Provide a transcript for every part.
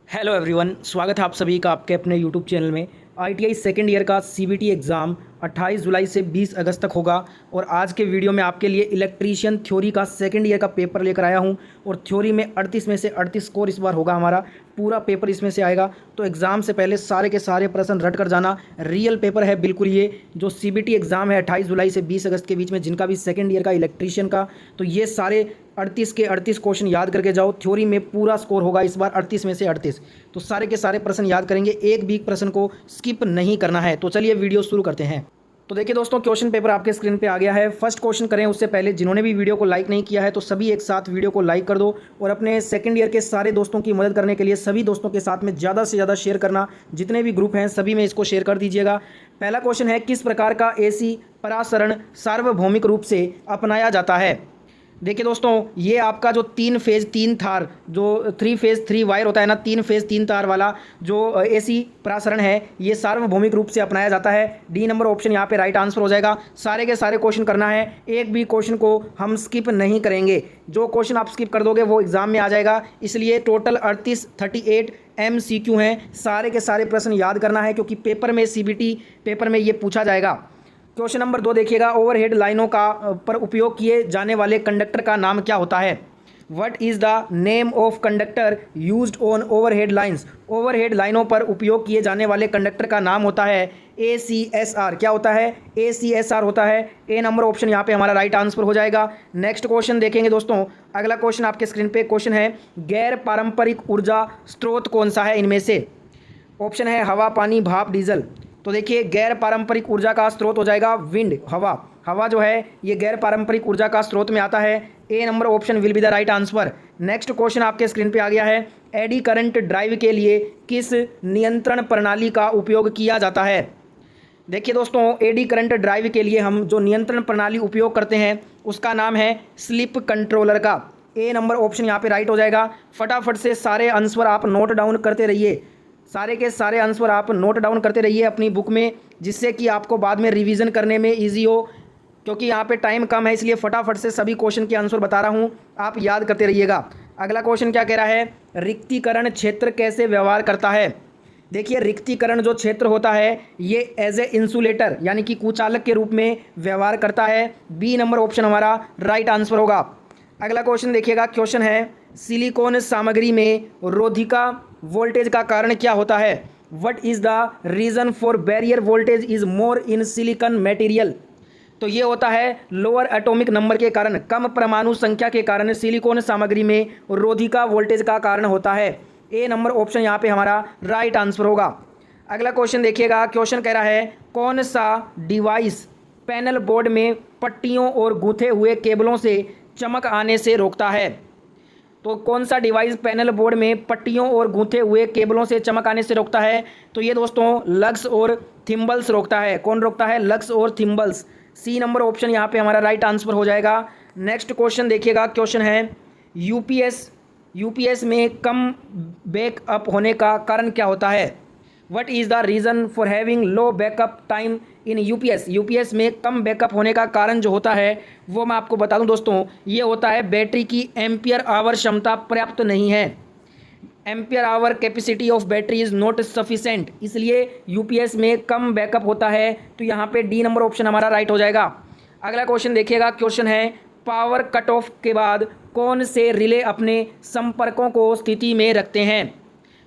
Hello everyone, स्वागत है आप सभी का आपके अपने यूट्यूब चैनल में। आईटीआई सेकेंड ईयर का सीबीटी एग्ज़ाम 28 जुलाई से 20 अगस्त तक होगा और आज के वीडियो में आपके लिए इलेक्ट्रीशियन थ्योरी का सेकेंड ईयर का पेपर लेकर आया हूं और थ्योरी में 38 में से 38 स्कोर इस बार होगा हमारा। पूरा पेपर इसमें से आएगा, तो एग्ज़ाम से पहले सारे के सारे प्रश्न रट कर जाना। रियल पेपर है बिल्कुल। ये जो सीबीटी एग्ज़ाम है 28 जुलाई से 20 अगस्त के बीच में, जिनका भी सेकेंड ईयर का इलेक्ट्रीशियन का, तो ये सारे 38 के 38 क्वेश्चन याद करके जाओ। थ्योरी में पूरा स्कोर होगा इस बार 38 में से 38, तो सारे के सारे प्रश्न याद करेंगे, एक भी प्रश्न को स्किप नहीं करना है। तो चलिए वीडियो शुरू करते हैं। तो देखिए दोस्तों, क्वेश्चन पेपर आपके स्क्रीन पे आ गया है। फर्स्ट क्वेश्चन करें उससे पहले जिन्होंने भी वीडियो को लाइक नहीं किया है तो सभी एक साथ वीडियो को लाइक कर दो और अपने सेकंड ईयर के सारे दोस्तों की मदद करने के लिए सभी दोस्तों के साथ में ज़्यादा से ज़्यादा शेयर करना। जितने भी ग्रुप हैं सभी में इसको शेयर कर दीजिएगा। पहला क्वेश्चन है, किस प्रकार का एसी परासरण सार्वभौमिक रूप से अपनाया जाता है? देखिए दोस्तों, ये आपका जो 3 फेज़ 3 तार, जो 3 फेज़ 3 वायर होता है ना, 3 फेज़ 3 तार वाला जो एसी प्रसारण है, ये सार्वभौमिक रूप से अपनाया जाता है। डी नंबर ऑप्शन यहाँ पे राइट आंसर हो जाएगा। सारे के सारे क्वेश्चन करना है, एक भी क्वेश्चन को हम स्किप नहीं करेंगे। जो क्वेश्चन आप स्किप कर दोगे वो एग्जाम में आ जाएगा, इसलिए टोटल 38 MCQ हैं। सारे के सारे प्रश्न याद करना है क्योंकि पेपर में सीबीटी पेपर में ये पूछा जाएगा। क्वेश्चन नंबर 2 देखिएगा, ओवरहेड लाइनों का पर उपयोग किए जाने वाले कंडक्टर का नाम क्या होता है? What is the name of conductor used on overhead lines? Overhead लाइनों पर उपयोग किए जाने वाले कंडक्टर का नाम होता है ACSR। क्या होता है? ACSR होता है। ए नंबर ऑप्शन यहाँ पे हमारा राइट आंसर हो जाएगा। नेक्स्ट क्वेश्चन देखेंगे दोस्तों। अगला क्वेश्चन आपके स्क्रीन पे क्वेश्चन है, गैर पारंपरिक ऊर्जा स्रोत कौन सा है इनमें से? ऑप्शन है हवा, पानी, भाप, डीजल। तो देखिए, गैर पारंपरिक ऊर्जा का स्रोत हो जाएगा विंड, हवा। हवा जो है ये गैर पारंपरिक ऊर्जा का स्रोत में आता है। A number option will be the right answer. Next question आपके स्क्रीन पे आ गया है, एडी करंट ड्राइव के लिए किस नियंत्रण प्रणाली का उपयोग किया जाता है? देखिए दोस्तों, एडी करंट ड्राइव के लिए हम जो नियंत्रण प्रणाली उपयोग करते हैं उसका नाम है स्लिप कंट्रोलर का। ए नंबर ऑप्शन यहाँ पे राइट हो जाएगा। फटाफट से सारे आंसर आप नोट डाउन करते रहिए, सारे के सारे आंसर आप नोट डाउन करते रहिए अपनी बुक में, जिससे कि आपको बाद में रिवीजन करने में इजी हो। क्योंकि यहाँ पे टाइम कम है इसलिए फटाफट से सभी क्वेश्चन के आंसर बता रहा हूँ, आप याद करते रहिएगा। अगला क्वेश्चन क्या कह रहा है, रिक्तीकरण क्षेत्र कैसे व्यवहार करता है? देखिए, रिक्तीकरण जो क्षेत्र होता है ये एज ए इंसुलेटर यानी कि कुचालक के रूप में व्यवहार करता है। बी नंबर ऑप्शन हमारा राइट आंसर होगा। अगला क्वेश्चन देखिएगा, क्वेश्चन है, सिलिकॉन सामग्री में रोधिका वोल्टेज का कारण क्या होता है? What is the reason for barrier voltage is more in silicon material? तो ये होता है लोअर एटॉमिक नंबर के कारण, कम परमाणु संख्या के कारण सिलिकॉन सामग्री में रोधिका वोल्टेज का कारण होता है। ए नंबर ऑप्शन यहाँ पे हमारा राइट आंसर होगा। अगला क्वेश्चन देखिएगा, क्वेश्चन कह रहा है, कौन सा डिवाइस पैनल बोर्ड में पट्टियों और गूंथे हुए केबलों से चमक आने से रोकता है? तो कौन सा डिवाइस पैनल बोर्ड में पट्टियों और गूंथे हुए केबलों से चमक आने से रोकता है? तो ये दोस्तों लक्स और थिम्बल्स रोकता है। कौन रोकता है? लक्स और थिम्बल्स। सी नंबर ऑप्शन यहाँ पे हमारा राइट आंसर हो जाएगा। नेक्स्ट क्वेश्चन देखिएगा, क्वेश्चन है, यूपीएस में कम बैकअप होने का कारण क्या होता है? What is the reason for having low backup time in UPS में कम बैकअप होने का कारण जो होता है वो मैं आपको बता दूं दोस्तों, ये होता है बैटरी की एम्पियर आवर क्षमता पर्याप्त नहीं है। Ampere hour capacity of battery is not sufficient, इसलिए यूपीएस में कम बैकअप होता है। तो यहाँ पे डी नंबर ऑप्शन हमारा राइट हो जाएगा। अगला क्वेश्चन देखिएगा, क्वेश्चन है, पावर कट ऑफ के बाद कौन से रिले अपने संपर्कों को स्थिति में रखते हैं?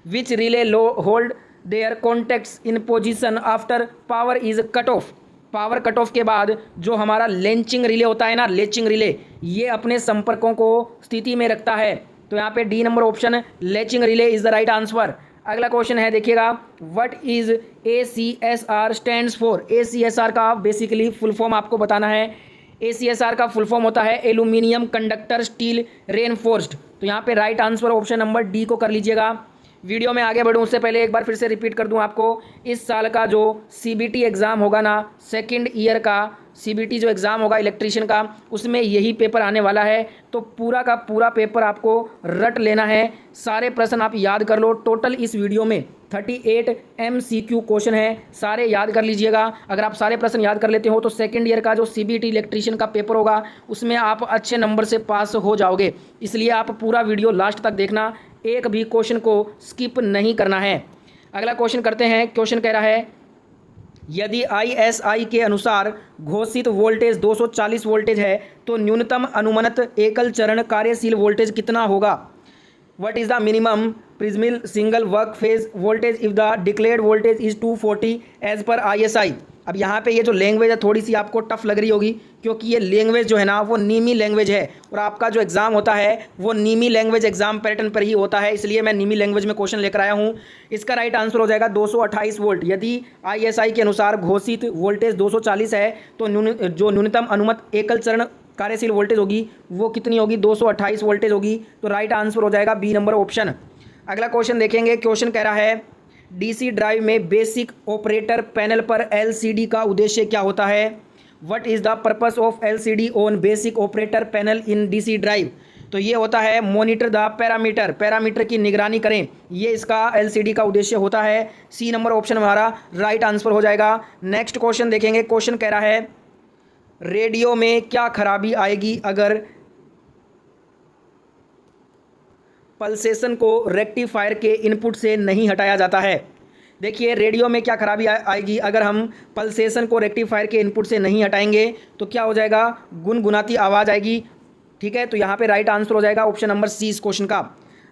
विच relay low hold their contacts in position after power is cut off? Power cut off के बाद जो हमारा लेंचिंग रिले होता है ना, लेचिंग रिले, ये अपने संपर्कों को स्थिति में रखता है। तो यहाँ पे D number option latching relay is the right answer. अगला क्वेश्चन है देखिएगा, what is ACSR stands for? ACSR का बेसिकली फुल फॉर्म आपको बताना है। ACSR का फुल फॉर्म होता है एल्यूमिनियम कंडक्टर स्टील रेनफोर्स्ड। तो यहाँ पे right answer option number D को कर लीजिएगा। वीडियो में आगे बढ़ूँ उससे पहले एक बार फिर से रिपीट कर दूं आपको, इस साल का जो सीबीटी एग्ज़ाम होगा ना, सेकंड ईयर का सीबीटी जो एग्ज़ाम होगा इलेक्ट्रीशियन का, उसमें यही पेपर आने वाला है। तो पूरा का पूरा पेपर आपको रट लेना है, सारे प्रश्न आप याद कर लो। टोटल इस वीडियो में 38 MCQ क्वेश्चन है, सारे याद कर लीजिएगा। अगर आप सारे प्रश्न याद कर लेते हो तो सेकंड ईयर का जो सीबीटी इलेक्ट्रीशियन का पेपर होगा उसमें आप अच्छे नंबर से पास हो जाओगे। इसलिए आप पूरा वीडियो लास्ट तक देखना, एक भी क्वेश्चन को स्किप नहीं करना है। अगला क्वेश्चन करते हैं। क्वेश्चन कह रहा है यदि ISI के अनुसार घोषित वोल्टेज 240 वोल्टेज है तो न्यूनतम अनुमानित एकल चरण कार्यशील वोल्टेज कितना होगा। What is the minimum prismal single work phase voltage if the declared voltage is 240 as per ISI। अब यहाँ पे ये जो लैंग्वेज है थोड़ी सी आपको टफ लग रही होगी, क्योंकि ये लैंग्वेज जो है ना वो नीमी लैंग्वेज है, और आपका जो एग्ज़ाम होता है वो नीमी लैंग्वेज एग्जाम पैटर्न पर ही होता है, इसलिए मैं नीमी लैंग्वेज में क्वेश्चन लेकर आया हूँ। इसका राइट आंसर हो जाएगा 228 वोल्ट। यदि ISI के अनुसार घोषित वोल्टेज 240 है तो जो न्यूनतम अनुमत एकल चरण कार्यशील वोल्टेज होगी वो कितनी होगी, 228 वोल्टेज होगी। तो राइट आंसर हो जाएगा बी नंबर ऑप्शन। अगला क्वेश्चन देखेंगे। क्वेश्चन कह रहा है डीसी ड्राइव में बेसिक ऑपरेटर पैनल पर LCD का उद्देश्य क्या होता है। What is the purpose of LCD on basic operator panel in DC drive. तो ये होता है मॉनिटर द पैरामीटर, पैरामीटर की निगरानी करें, ये इसका LCD का उद्देश्य होता है। सी नंबर ऑप्शन हमारा राइट आंसर हो जाएगा। नेक्स्ट क्वेश्चन देखेंगे। क्वेश्चन कह रहा है रेडियो में क्या खराबी आएगी अगर पल्सेशन को रेक्टिफायर के इनपुट से नहीं हटाया जाता है। देखिए रेडियो में क्या खराबी आएगी अगर हम पल्सेशन को रेक्टिफायर के इनपुट से नहीं हटाएंगे तो क्या हो जाएगा, गुनगुनाती आवाज़ आएगी। ठीक है, तो यहाँ पे राइट आंसर हो जाएगा ऑप्शन नंबर सी इस क्वेश्चन का।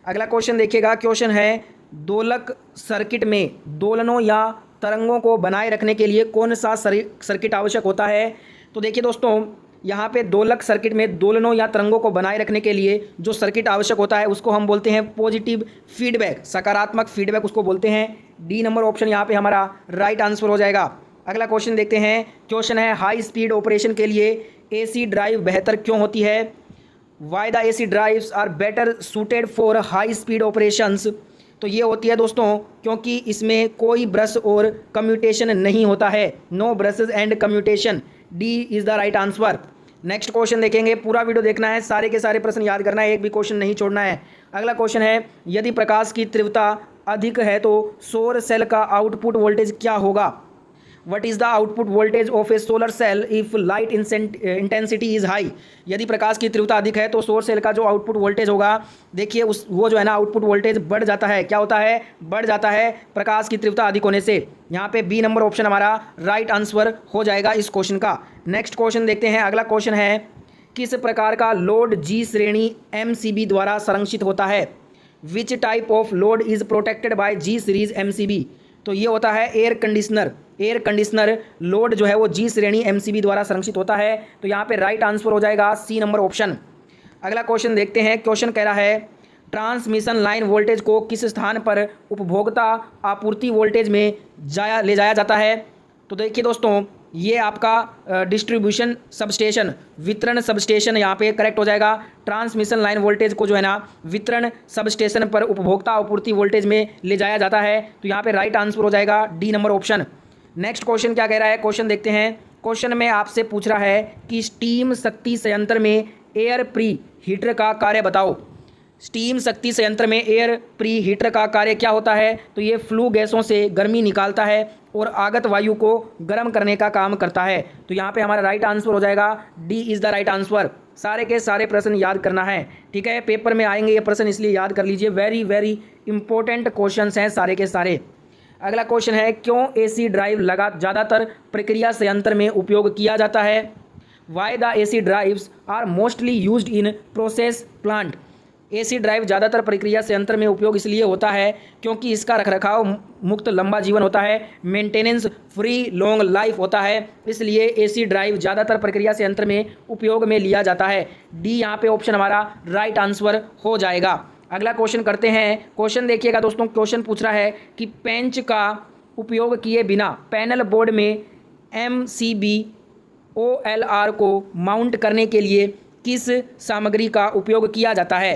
अगला क्वेश्चन देखिएगा। क्वेश्चन है दोलक सर्किट में दोलनों या तरंगों को बनाए रखने के लिए कौन सा सर्किट आवश्यक होता है। तो देखिए दोस्तों, यहाँ पे दोलक सर्किट में दोलनों या तरंगों को बनाए रखने के लिए जो सर्किट आवश्यक होता है उसको हम बोलते हैं पॉजिटिव फीडबैक, सकारात्मक फीडबैक उसको बोलते हैं। डी नंबर ऑप्शन यहाँ पे हमारा राइट आंसर हो जाएगा। अगला क्वेश्चन देखते हैं। क्वेश्चन है हाई स्पीड ऑपरेशन के लिए AC ड्राइव बेहतर क्यों होती है। Why the AC drives are better suited for high speed operations. तो ये होती है दोस्तों क्योंकि इसमें कोई ब्रश और कम्यूटेशन नहीं होता है, no brushes and commutation. D is the right answer. Next question देखेंगे। पूरा वीडियो देखना है, सारे के सारे प्रश्न याद करना है, एक भी क्वेश्चन नहीं छोड़ना है। अगला क्वेश्चन है यदि प्रकाश की तीव्रता अधिक है तो सौर सेल का आउटपुट वोल्टेज क्या होगा। What is the output voltage of a solar cell if light intensity is high. यदि प्रकाश की तीव्रता अधिक है तो सौर सेल का जो आउटपुट वोल्टेज होगा, देखिए वो जो है ना आउटपुट वोल्टेज बढ़ जाता है। क्या होता है, बढ़ जाता है प्रकाश की तीव्रता अधिक होने से। यहाँ पे बी नंबर ऑप्शन हमारा राइट आंसर हो जाएगा इस क्वेश्चन का। नेक्स्ट क्वेश्चन देखते हैं। अगला क्वेश्चन है किस प्रकार का लोड G श्रेणी MCB द्वारा संरक्षित होता है। Which type of load is protected by G series MCB। तो ये होता है air conditioner. Air conditioner load जो है वो G श्रेणी MCB द्वारा संरक्षित होता है। तो यहाँ पे राइट आंसर हो जाएगा सी नंबर ऑप्शन। अगला क्वेश्चन देखते हैं। क्वेश्चन कह रहा है ट्रांसमिशन लाइन वोल्टेज को किस स्थान पर उपभोक्ता आपूर्ति वोल्टेज में ले जाया जाता है। तो देखिए दोस्तों, ये आपका डिस्ट्रीब्यूशन सबस्टेशन, वितरण सबस्टेशन यहाँ पे करेक्ट हो जाएगा। ट्रांसमिशन लाइन वोल्टेज को जो है ना वितरण सबस्टेशन पर उपभोक्ता आपूर्ति वोल्टेज में ले जाया जाता है। तो यहाँ पे राइट आंसर हो जाएगा D number option. Next question क्या कह रहा है, क्वेश्चन देखते हैं। क्वेश्चन में आपसे पूछ रहा है कि स्टीम शक्ति संयंत्र में एयर प्री हीटर का कार्य बताओ। स्टीम शक्ति संयंत्र में एयर प्री हीटर का कार्य क्या होता है। तो ये फ्लू गैसों से गर्मी निकालता है और आगत वायु को गर्म करने का काम करता है। तो यहाँ पे हमारा राइट आंसर हो जाएगा D is the right answer. सारे के सारे प्रश्न याद करना है, ठीक है, पेपर में आएंगे ये प्रश्न, इसलिए याद कर लीजिए। वेरी वेरी इंपॉर्टेंट क्वेश्चंस हैं सारे के सारे। अगला क्वेश्चन है क्यों AC ड्राइव ज़्यादातर प्रक्रिया संयंत्र में उपयोग किया जाता है। Why the AC drives are mostly used in process plant. AC drive ज़्यादातर प्रक्रिया संयंत्र में उपयोग इसलिए होता है क्योंकि इसका रखरखाव मुक्त लंबा जीवन होता है, मेंटेनेंस फ्री लॉन्ग लाइफ होता है, इसलिए AC ड्राइव ज़्यादातर प्रक्रिया संयंत्र में उपयोग में लिया जाता है। डी यहाँ पे ऑप्शन हमारा राइट आंसर हो जाएगा। अगला क्वेश्चन करते हैं। क्वेश्चन देखिएगा दोस्तों, क्वेश्चन पूछ रहा है कि पेंच का उपयोग किए बिना पैनल बोर्ड में MCB OLR को माउंट करने के लिए किस सामग्री का उपयोग किया जाता है।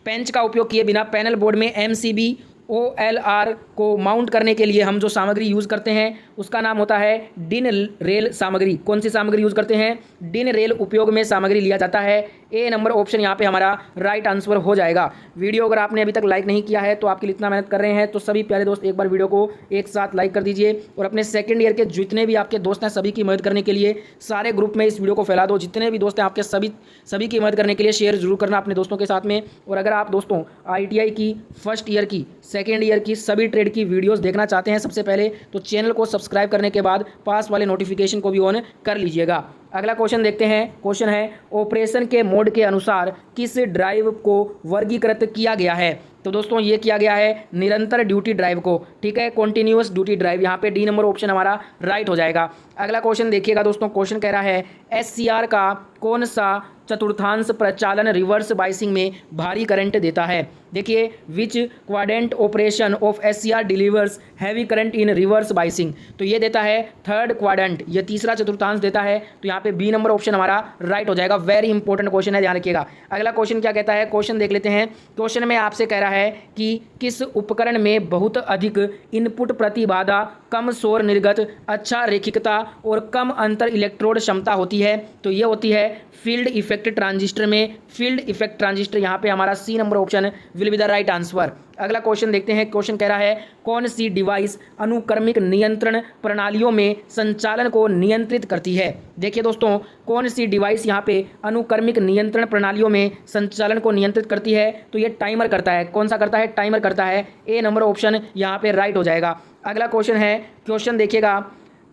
पेंच का उपयोग किए बिना पैनल बोर्ड में MCB OLR को माउंट करने के लिए हम जो सामग्री यूज़ करते हैं उसका नाम होता है डिन रेल सामग्री। कौन सी सामग्री यूज़ करते हैं, डिन रेल उपयोग में सामग्री लिया जाता है। ए नंबर ऑप्शन यहाँ पे हमारा राइट आंसर हो जाएगा। वीडियो अगर आपने अभी तक लाइक नहीं किया है तो आपके लिए इतना मेहनत कर रहे हैं तो सभी प्यारे दोस्त एक बार वीडियो को एक साथ लाइक कर दीजिए और अपने सेकंड ईयर के जितने भी आपके दोस्त हैं सभी की मदद करने के लिए सारे ग्रुप में इस वीडियो को फैला दो। जितने भी दोस्त हैं आपके सभी की मदद करने के लिए शेयर जरूर करना अपने दोस्तों के साथ में। और अगर आप दोस्तों ITI की फर्स्ट ईयर की सेकेंड ईयर की सभी ट्रेड की वीडियोस देखना चाहते हैं सबसे पहले तो चैनल को सब्सक्राइब करने के बाद पास वाले नोटिफिकेशन को भी ऑन कर लीजिएगा। अगला क्वेश्चन देखते हैं। क्वेश्चन है ऑपरेशन के मोड के अनुसार किस ड्राइव को वर्गीकृत किया गया है। तो दोस्तों ये किया गया है निरंतर ड्यूटी ड्राइव को, ठीक है, कॉन्टिन्यूअस ड्यूटी ड्राइव। यहाँ पे डी नंबर ऑप्शन हमारा राइट हो जाएगा। अगला क्वेश्चन देखिएगा दोस्तों। क्वेश्चन कह रहा है SCR का कौन सा चतुर्थांश प्रचालन रिवर्स बाइसिंग में भारी करंट देता है। देखिए विच quadrant operation of SCR delivers heavy current in reverse biasing. तो ये देता है थर्ड क्वाड्रेंट, ये तीसरा चतुर्थांश देता है। तो यहाँ पे बी नंबर ऑप्शन हमारा राइट हो जाएगा। वेरी इंपॉर्टेंट क्वेश्चन है, ध्यान रखिएगा। अगला क्वेश्चन क्या कहता है, क्वेश्चन देख लेते हैं। क्वेश्चन में आपसे कह रहा है कि किस उपकरण में बहुत अधिक इनपुट प्रतिबाधा, कम शोर निर्गत, अच्छा रेखिकता और कम अंतर इलेक्ट्रोड क्षमता होती है। तो ये होती है फील्ड इफेक्ट ट्रांजिस्टर में। फील्ड इफेक्ट ट्रांजिस्टर यहाँ पे हमारा C number option will be the right answer. अगला क्वेश्चन देखते हैं। क्वेश्चन कह रहा है कौन सी डिवाइस अनुक्रमिक नियंत्रण प्रणालियों में संचालन को नियंत्रित करती है। देखिए दोस्तों कौन सी डिवाइस यहाँ पे अनुक्रमिक नियंत्रण प्रणालियों में संचालन को नियंत्रित करती है। तो ये टाइमर करता है। कौन सा करता है, टाइमर करता है। ए नंबर ऑप्शन यहाँ पे राइट हो जाएगा। अगला क्वेश्चन है, क्वेश्चन देखिएगा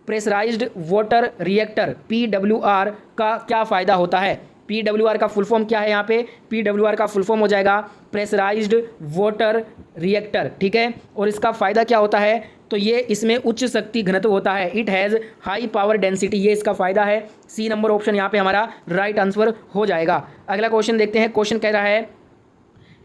प्रेशराइज्ड वाटर रिएक्टर PWR का क्या फ़ायदा होता है। PWR का फुल फॉर्म क्या है, यहाँ पे PWR का फुल फॉर्म हो जाएगा प्रेशराइज्ड वाटर रिएक्टर, ठीक है। और इसका फ़ायदा क्या होता है, तो ये इसमें उच्च शक्ति घनत्व होता है। It has high power density, ये इसका फ़ायदा है। सी नंबर ऑप्शन यहाँ पे हमारा राइट आंसर हो जाएगा। अगला क्वेश्चन देखते हैं। क्वेश्चन कह रहा है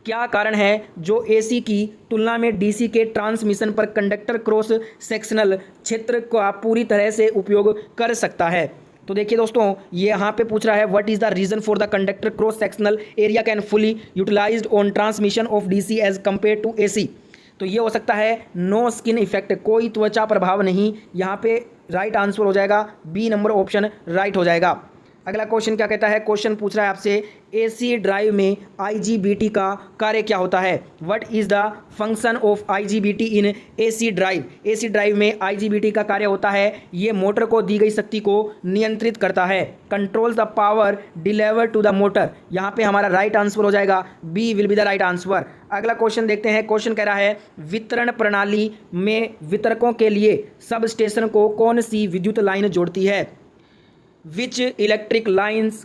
क्या कारण है जो AC की तुलना में DC के ट्रांसमिशन पर कंडक्टर क्रॉस सेक्शनल क्षेत्र का पूरी तरह से उपयोग कर सकता है। तो देखिए दोस्तों ये यहाँ पे पूछ रहा है what is the reason for the conductor cross sectional area can fully utilized on transmission of DC as compare to AC। तो ये हो सकता है नो स्किन इफेक्ट, कोई त्वचा प्रभाव नहीं। यहाँ पे राइट आंसर हो जाएगा बी नंबर ऑप्शन राइट हो जाएगा। अगला क्वेश्चन क्या कहता है, क्वेश्चन पूछ रहा है आपसे AC ड्राइव में IGBT का कार्य क्या होता है। What is the function of IGBT in AC drive. AC drive में IGBT का कार्य होता है ये मोटर को दी गई शक्ति को नियंत्रित करता है। Control the power deliver to the motor. यहाँ पे हमारा राइट आंसर हो जाएगा B will be the right answer. अगला क्वेश्चन देखते हैं। क्वेश्चन कह रहा है वितरण प्रणाली में वितरकों के लिए सब स्टेशन को कौन सी विद्युत लाइन जोड़ती है। Which electric lines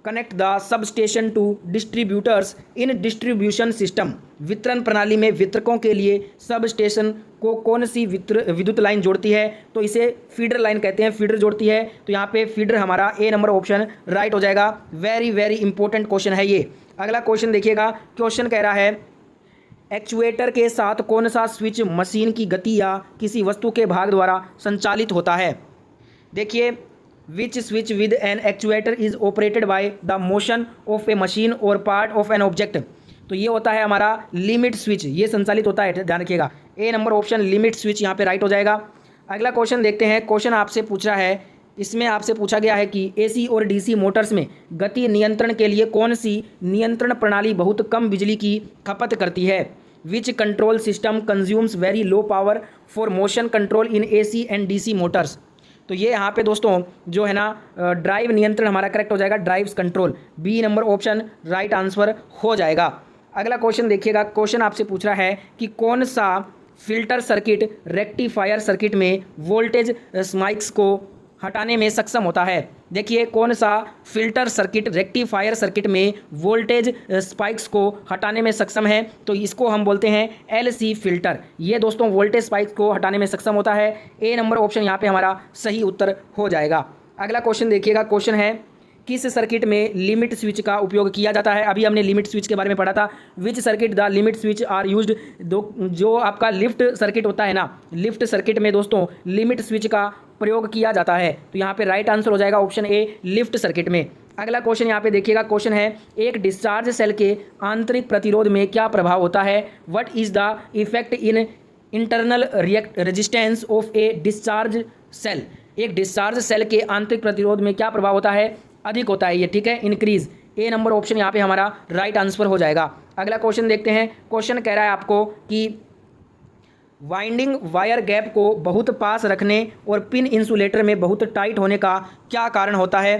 connect the substation to distributors in distribution system। वितरण प्रणाली में वितरकों के लिए सब स्टेशन को कौन सी विद्युत लाइन जोड़ती है। तो इसे फीडर लाइन कहते हैं, फीडर जोड़ती है। तो यहाँ पे फीडर हमारा ए नंबर ऑप्शन राइट हो जाएगा। वेरी वेरी इंपॉर्टेंट क्वेश्चन है ये। अगला क्वेश्चन देखिएगा। क्वेश्चन कह रहा है एक्चुएटर के साथ कौन सा स्विच मशीन की गति या किसी वस्तु के भाग द्वारा संचालित होता है। देखिए Which switch with an actuator is operated by the motion of a machine or part of an object। तो ये होता है हमारा लिमिट स्विच, ये संचालित होता है, ध्यान रखिएगा। ए नंबर ऑप्शन लिमिट स्विच यहाँ पे राइट हो जाएगा। अगला क्वेश्चन देखते हैं। क्वेश्चन आपसे पूछ रहा है, इसमें आपसे पूछा गया है कि AC और DC मोटर्स में गति नियंत्रण के लिए कौन सी नियंत्रण प्रणाली बहुत कम बिजली की खपत करती है। Which control system consumes very low power for motion control in AC and DC Motors. तो ये यहाँ पे दोस्तों जो है ना ड्राइव नियंत्रण हमारा करेक्ट हो जाएगा, drives control. B number option right answer हो जाएगा। अगला क्वेश्चन देखिएगा। क्वेश्चन आपसे पूछ रहा है कि कौन सा फिल्टर सर्किट रेक्टिफायर सर्किट में वोल्टेज स्पाइक्स को हटाने में सक्षम होता है। देखिए कौन सा फिल्टर सर्किट रेक्टिफायर सर्किट में वोल्टेज स्पाइक्स को हटाने में सक्षम है। तो इसको हम बोलते हैं LC फिल्टर। ये दोस्तों वोल्टेज स्पाइक्स को हटाने में सक्षम होता है। ए नंबर ऑप्शन यहाँ पे हमारा सही उत्तर हो जाएगा। अगला क्वेश्चन देखिएगा। क्वेश्चन है किस सर्किट में लिमिट स्विच का उपयोग किया जाता है। अभी हमने लिमिट स्विच के बारे में पढ़ा था। Which circuit the limit switch are used. जो आपका लिफ्ट सर्किट होता है ना, लिफ्ट सर्किट में दोस्तों लिमिट स्विच का प्रयोग किया जाता है। तो यहाँ पे राइट आंसर हो जाएगा ऑप्शन ए लिफ्ट सर्किट में। अगला क्वेश्चन यहाँ पे देखिएगा। क्वेश्चन है एक डिस्चार्ज सेल के आंतरिक प्रतिरोध में क्या प्रभाव होता है। What is the effect in internal resistance of a discharge cell. एक डिस्चार्ज सेल के आंतरिक प्रतिरोध में क्या प्रभाव होता है, अधिक होता है ये, ठीक है, इंक्रीज। ए नंबर ऑप्शन यहाँ पे हमारा राइट आंसर हो जाएगा। अगला क्वेश्चन देखते हैं। क्वेश्चन कह रहा है आपको कि वाइंडिंग वायर गैप को बहुत पास रखने और पिन इंसुलेटर में बहुत टाइट होने का क्या कारण होता है।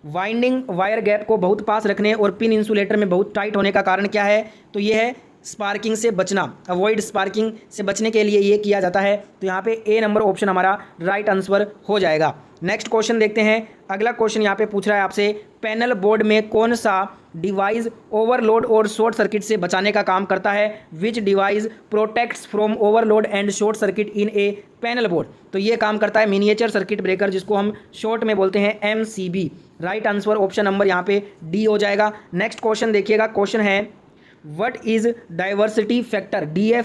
वाइंडिंग वायर गैप को बहुत पास रखने और पिन इंसुलेटर में बहुत टाइट होने का कारण क्या है, तो ये है स्पार्किंग से बचना। अवॉइड स्पार्किंग से बचने के लिए ये किया जाता है। तो यहाँ पे ए नंबर ऑप्शन हमारा राइट आंसर हो जाएगा। नेक्स्ट क्वेश्चन देखते हैं। अगला क्वेश्चन यहाँ पे पूछ रहा है आपसे, पैनल बोर्ड में कौन सा डिवाइस ओवरलोड और शॉर्ट सर्किट से बचाने का काम करता है। विच device protects from overload and short circuit in A panel board. तो ये काम करता है मिनिएचर सर्किट ब्रेकर, जिसको हम शॉर्ट में बोलते हैं MCB। Right answer option number यहाँ पे डी हो जाएगा। नेक्स्ट क्वेश्चन देखिएगा। क्वेश्चन है what is diversity factor. DF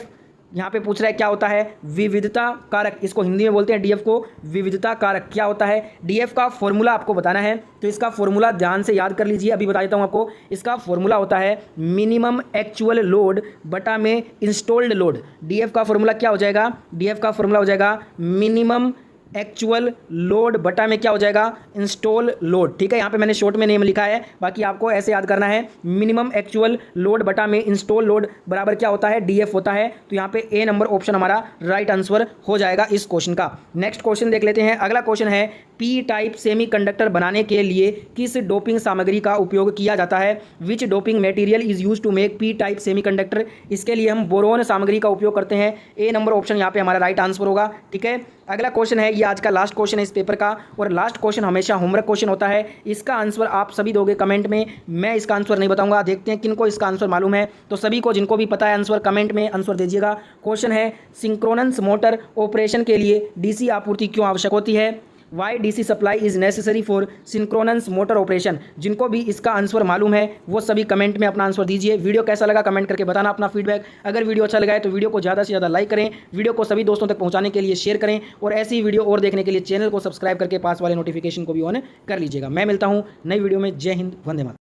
यहाँ पे पूछ रहा है क्या होता है, विविधता कारक। इसको हिंदी में बोलते हैं DF को विविधता कारक। क्या होता है, DF का फॉर्मूला आपको बताना है। तो इसका फॉर्मूला ध्यान से याद कर लीजिए, अभी बता देता हूँ आपको। इसका फॉर्मूला होता है मिनिमम एक्चुअल लोड बटा में इंस्टॉल्ड लोड। DF का फॉर्मूला क्या हो जाएगा, DF का फॉर्मूला हो जाएगा मिनिमम एक्चुअल लोड बटा में क्या हो जाएगा, इंस्टॉल लोड। ठीक है, यहाँ पे मैंने शॉर्ट में नेम लिखा है, बाकी आपको ऐसे याद करना है। मिनिमम एक्चुअल लोड बटा में इंस्टॉल लोड बराबर क्या होता है, DF होता है। तो यहाँ पे ए नंबर ऑप्शन हमारा राइट आंसर हो जाएगा इस क्वेश्चन का। नेक्स्ट क्वेश्चन देख लेते हैं। अगला क्वेश्चन है पी टाइप सेमीकंडक्टर बनाने के लिए किस डोपिंग सामग्री का उपयोग किया जाता है। Which doping material is use to make P type semiconductor. इसके लिए हम बोरोन सामग्री का उपयोग करते हैं। ए नंबर ऑप्शन यहाँ पे हमारा राइट आंसर होगा। ठीक है, अगला क्वेश्चन है, ये आज का लास्ट क्वेश्चन है इस पेपर का, और लास्ट क्वेश्चन हमेशा होमवर्क क्वेश्चन होता है। इसका आंसर आप सभी दोगे कमेंट में, मैं इसका आंसर नहीं बताऊंगा। देखते हैं किनको इसका आंसर मालूम है। तो सभी को जिनको भी पता है आंसर कमेंट में आंसर दीजिएगा। क्वेश्चन है सिंक्रोनस मोटर ऑपरेशन के लिए DC आपूर्ति क्यों आवश्यक होती है। Why DC supply is necessary for synchronous motor operation. जिनको भी इसका आंसर मालूम है वो सभी कमेंट में अपना आंसर दीजिए। वीडियो कैसा लगा कमेंट करके बताना अपना फीडबैक। अगर वीडियो अच्छा लगा है तो वीडियो को ज़्यादा से ज़्यादा लाइक करें, वीडियो को सभी दोस्तों तक पहुंचाने के लिए शेयर करें, और ऐसी वीडियो और देखने के लिए चैनल को सब्सक्राइब करके पास वाले नोटिफिकेशन को भी ऑन कर लीजिएगा। मैं मिलता हूँ नई वीडियो में। जय हिंद, वंदे मातरम।